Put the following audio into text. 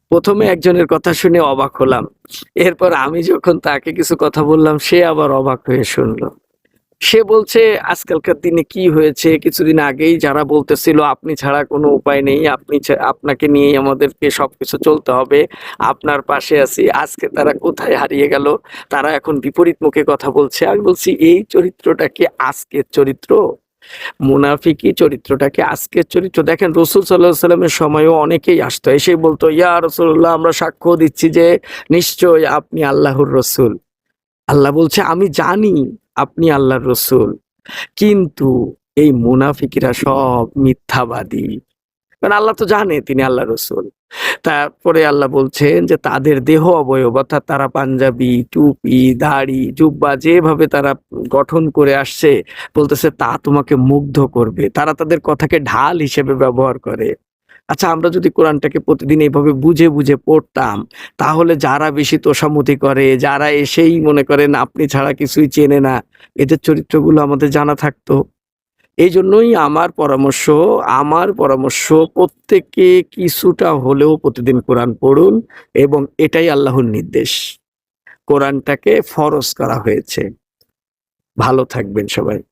প্রথমে একজনের কথা শুনে অবাক হলাম। এরপর আমি যখন তাকে কিছু কথা বললাম, সে আবার অবাক হয়ে শুনল। সে বলছে, "আজকালকার দিনে কি হয়েছে? কিছুদিন আগেই যারা বলতেছিল আপনি ছাড়া কোনো উপায় নেই। আপনাকে নিয়েই আমাদেরকে সবকিছু চলতে হবে। আপনার পাশে আছি। আজকে তারা কোথায় হারিয়ে গেল? তারা এখন বিপরীত মুখে কথা বলছে।" আমি বলছি, "এই চরিত্রটা কি আজকের চরিত্র? মুনাফিকি চরিত্রটা কি আজকের চরিত্র?" দেখেন রাসূল সাল্লাল্লাহু আলাইহি ওয়াসাল্লামের সময়ও অনেকেই আসতো। এসেই বলতো, "ইয়া রাসূলুল্লাহ, আমরা সাক্ষ্য দিচ্ছি যে নিশ্চয়ই আপনি আল্লাহর রাসূল।" আল্লাহ বলছে, "আমি জানি আপনি আল্লাহর রাসূল। কিন্তু এই মুনাফিকিরা সব মিথ্যাবাদী।" কারণ আল্লাহ তো জানে তিনি আল্লাহর রাসূল। তারপরে আল্লাহ বলছেন যে তাদের দেহ অবয়ব অর্থাৎ তারা পাঞ্জাবি, টুপি, দাড়ি, জুব্বা যেভাবে তারা গঠন করে আসছে, বলতেছে তা তোমাকে মুগ্ধ করবে। তারা তাদের কথাকে ঢাল হিসেবে ব্যবহার করে। আচ্ছা, আমরা যদি কোরআনটাকে প্রতিদিন এভাবে বুঝে, বুঝে পড়তাম, তাহলে যারা বেশি তোষামোদী করে, যারা এসেই মনে করেন আপনি ছাড়া কিছুই চেনে না, এদের চরিত্রগুলো আমাদের জানা থাকতো। এইজন্যই আমার পরামর্শ প্রত্যেকে কিছুটা হলেও প্রতিদিন কোরআন পড়ুন এবং এটাই আল্লাহর নির্দেশ। কোরআনটাকে ফরজ করা হয়েছে। ভালো থাকবেন সবাই।